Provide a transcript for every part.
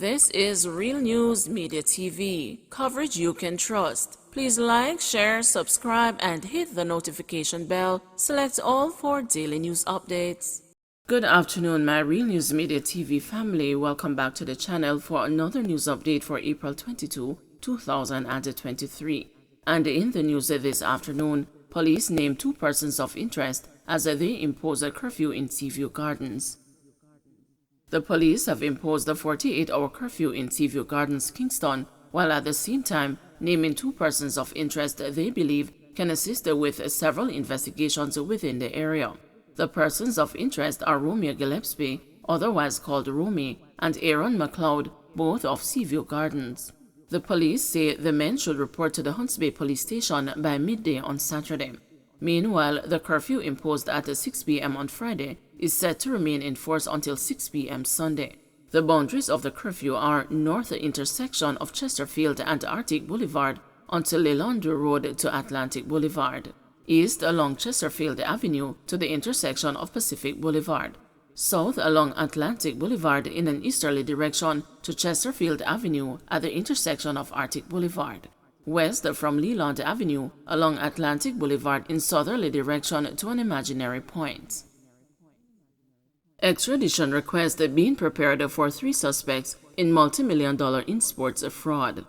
This is Real News Media TV, coverage you can trust. Please like, share, subscribe, and hit the notification bell. Select all for daily news updates. Good afternoon, my Real News Media TV family. Welcome back to the channel for another news update for April 22, 2023. And in the news this afternoon, police named 2 persons of interest as they impose a curfew in Seaview Gardens. The police have imposed a 48-hour curfew in Seaview Gardens, Kingston, while at the same time naming 2 persons of interest they believe can assist with several investigations within the area. The persons of interest are Romeo Gillespie, otherwise called Romy, and Aaron McLeod, both of Seaview Gardens. The police say the men should report to the Hunts Bay police station by midday on Saturday. Meanwhile, the curfew imposed at 6 p.m. on Friday is set to remain in force until 6 p.m. Sunday. The boundaries of the curfew are north intersection of Chesterfield and Arctic Boulevard until Lelandro Road to Atlantic Boulevard, east along Chesterfield Avenue to the intersection of Pacific Boulevard, south along Atlantic Boulevard in an easterly direction to Chesterfield Avenue at the intersection of Arctic Boulevard, west from Leland Avenue along Atlantic Boulevard in southerly direction to an imaginary point. Extradition requests being prepared for 3 suspects in multi-million-dollar in-sports fraud.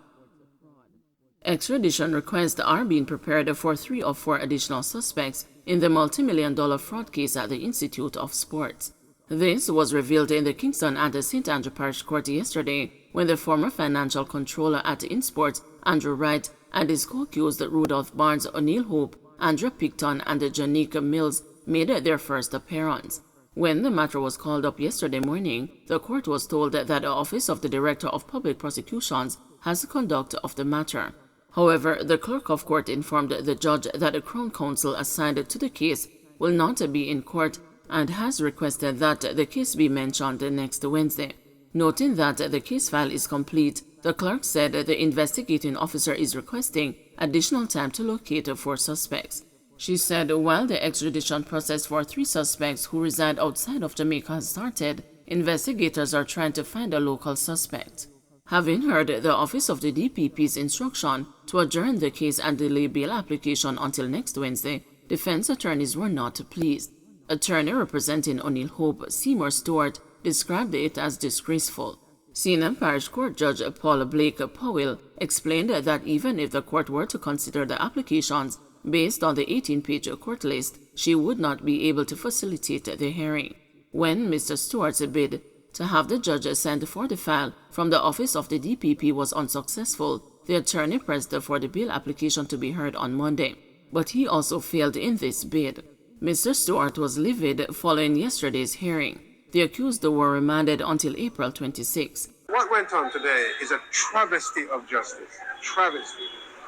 Extradition requests are being prepared for 3 or 4 additional suspects in the multi-million-dollar fraud case at the Institute of Sports. This was revealed in the Kingston and St. Andrew Parish Court yesterday when the former financial controller at InSports, Andrew Wright, and his co-accused Rudolph Barnes, O'Neill Hope, Andrew Picton, and Janika Mills made their first appearance. When the matter was called up yesterday morning, the court was told that the Office of the Director of Public Prosecutions has the conduct of the matter. However, the clerk of court informed the judge that the Crown Counsel assigned to the case will not be in court and has requested that the case be mentioned next Wednesday. Noting that the case file is complete, the clerk said the investigating officer is requesting additional time to locate 4 suspects. She said while the extradition process for 3 suspects who reside outside of Jamaica has started, investigators are trying to find a local suspect. Having heard the Office of the DPP's instruction to adjourn the case and delay bail application until next Wednesday, defense attorneys were not pleased. Attorney representing O'Neill Hope, Seymour Stewart, described it as disgraceful. Senior Parish Court Judge Paul Blake Powell explained that even if the court were to consider the applications based on the 18-page court list, she would not be able to facilitate the hearing. When Mr. Stewart's bid to have the judge send for the file from the office of the DPP was unsuccessful, the attorney pressed for the bail application to be heard on Monday. But he also failed in this bid. Mr. Stewart was livid following yesterday's hearing. The accused were remanded until April 26. What went on today is a travesty of justice. Travesty.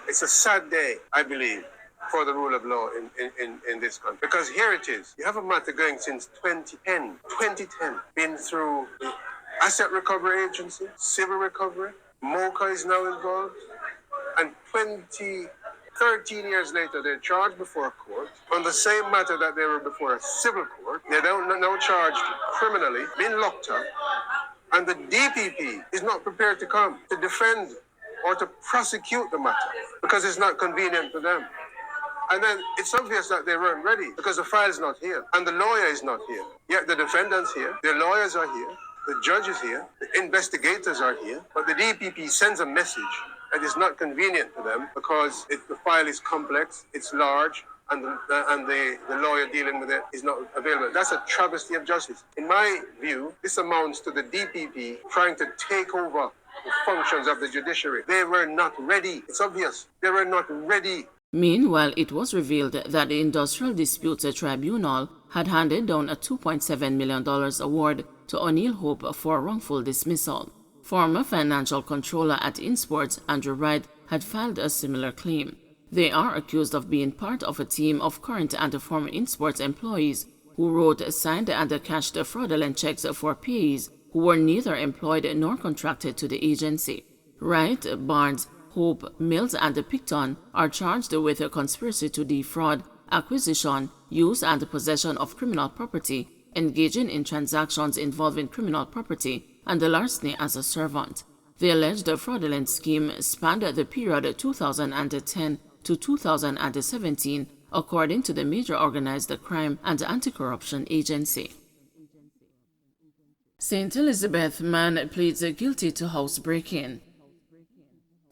It's a sad day, I believe, for the rule of law in this country. Because here it is. You have a matter going since 2010. 2010. Been through the Asset Recovery Agency, Civil Recovery, MOCA is now involved. And 13 years later, they're charged before a court on the same matter that they were before a civil court. They're now charged criminally, been locked up. And the DPP is not prepared to come to defend or to prosecute the matter because it's not convenient for them. And then it's obvious that they weren't ready because the file's not here and the lawyer is not here. Yet the defendant's here, the lawyers are here, the judge is here, the investigators are here, but the DPP sends a message that is not convenient to them because the file is complex, it's large, and the lawyer dealing with it is not available. That's a travesty of justice. In my view, this amounts to the DPP trying to take over the functions of the judiciary. They were not ready. It's obvious. They were not ready. Meanwhile, it was revealed that the Industrial Disputes Tribunal had handed down a $2.7 million award to O'Neill Hope for wrongful dismissal. Former financial controller at InSports, Andrew Wright, had filed a similar claim. They are accused of being part of a team of current and former InSports employees who wrote, signed, and cashed fraudulent checks for payees who were neither employed nor contracted to the agency. Wright, Barnes, Hope, Mills, and Picton are charged with a conspiracy to defraud, acquisition, use, and possession of criminal property, engaging in transactions involving criminal property, and the larceny as a servant. The alleged fraudulent scheme spanned the period 2010 to 2017, according to the Major Organized Crime and Anti-Corruption Agency. St. Elizabeth man pleads guilty to housebreaking.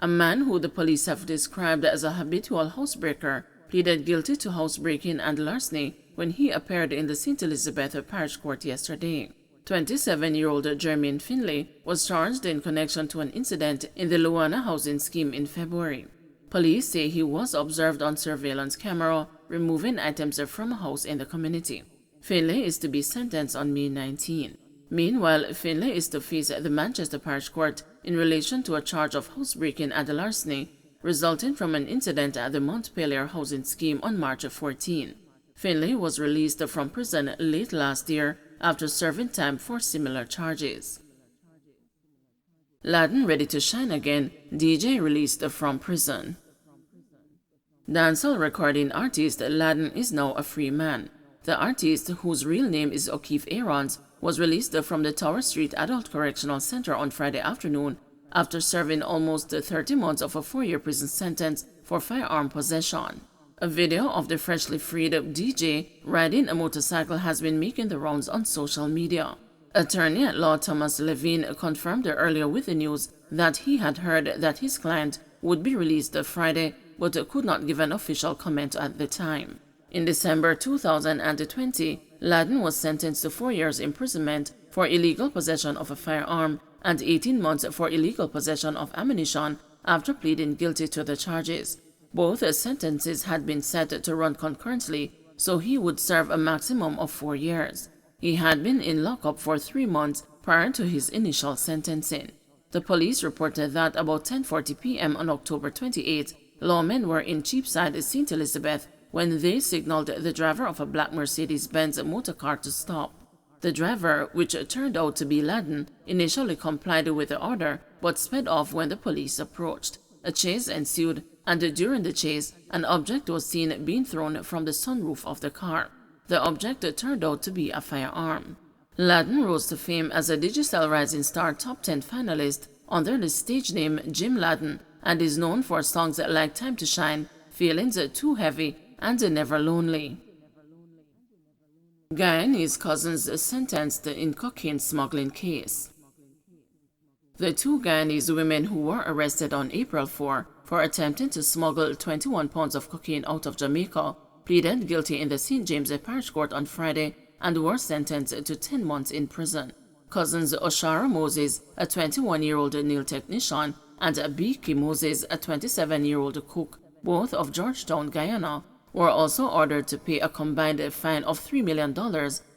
A man who the police have described as a habitual housebreaker pleaded guilty to housebreaking and larceny when he appeared in the St. Elizabeth Parish Court yesterday. 27-year-old Jermaine Finlay was charged in connection to an incident in the Luana housing scheme in February. Police say he was observed on surveillance camera removing items from a house in the community. Finlay is to be sentenced on May 19. Meanwhile, Finlay is to face the Manchester Parish Court in relation to a charge of housebreaking and larceny resulting from an incident at the Montpelier housing scheme on March 14. Finlay was released from prison late last year after serving time for similar charges. Laden ready to shine again, DJ released from prison. Dancehall recording artist Laden is now a free man. The artist, whose real name is O'Keefe Aarons, was released from the Tower Street Adult Correctional Center on Friday afternoon after serving almost 30 months of a 4-year prison sentence for firearm possession. A video of the freshly freed DJ riding a motorcycle has been making the rounds on social media. Attorney at law Thomas Levine confirmed earlier with the news that he had heard that his client would be released Friday, but could not give an official comment at the time. In December 2020, Laden was sentenced to 4 years imprisonment for illegal possession of a firearm and 18 months for illegal possession of ammunition after pleading guilty to the charges. Both sentences had been set to run concurrently, so he would serve a maximum of 4 years. He had been in lockup for 3 months prior to his initial sentencing. The police reported that about 10:40 p.m. on October 28, lawmen were in Cheapside, St. Elizabeth, when they signaled the driver of a black Mercedes-Benz motorcar to stop. The driver, which turned out to be Laden, initially complied with the order but sped off when the police approached. A chase ensued, and during the chase, an object was seen being thrown from the sunroof of the car. The object turned out to be a firearm. Laden rose to fame as a Digicel Rising Star Top 10 finalist under the stage name Jim Laden and is known for songs like Time to Shine, Feelings Too Heavy, and Never Lonely. Guyanese cousins sentenced in cocaine smuggling case. The 2 Guyanese women who were arrested on April 4 for attempting to smuggle 21 pounds of cocaine out of Jamaica pleaded guilty in the St. James Parish Court on Friday and were sentenced to 10 months in prison. Cousins Oshara Moses, a 21-year-old nail technician, and Abiki Moses, a 27-year-old cook, both of Georgetown, Guyana, were also ordered to pay a combined fine of $3 million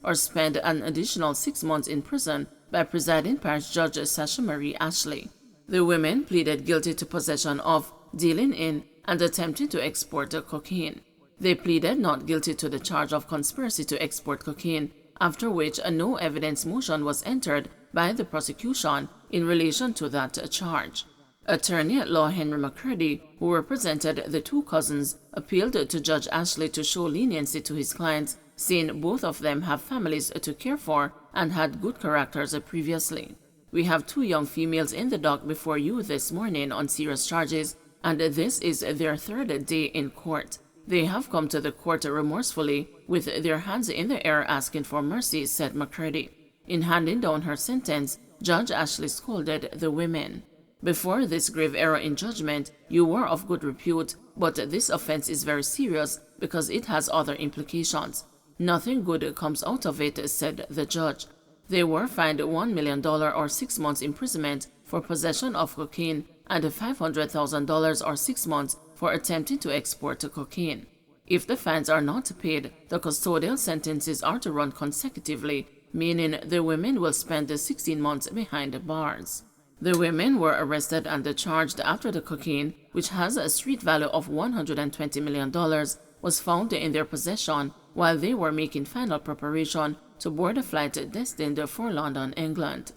or spend an additional 6 months in prison by presiding parish judge Sasha Marie Ashley. The women pleaded guilty to possession of, dealing in, and attempting to export cocaine. They pleaded not guilty to the charge of conspiracy to export cocaine, after which a no evidence motion was entered by the prosecution in relation to that charge. Attorney at law Henry McCurdy, who represented the 2 cousins, appealed to Judge Ashley to show leniency to his clients, saying both of them have families to care for and had good characters previously. We have 2 young females in the dock before you this morning on serious charges, and this is their 3rd day in court. They have come to the court remorsefully, with their hands in the air asking for mercy, said McCurdy. In handing down her sentence, Judge Ashley scolded the women. Before this grave error in judgment, you were of good repute, but this offense is very serious because it has other implications. Nothing good comes out of it, said the judge. They were fined $1 million or 6 months imprisonment for possession of cocaine and $500,000 or 6 months for attempting to export cocaine. If the fines are not paid, the custodial sentences are to run consecutively, meaning the women will spend 16 months behind bars. The women were arrested and charged after the cocaine, which has a street value of $120 million, was found in their possession while they were making final preparation to board a flight destined for London, England.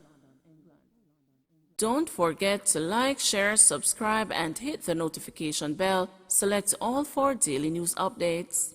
Don't forget to like, share, subscribe, and hit the notification bell. Select all for daily news updates.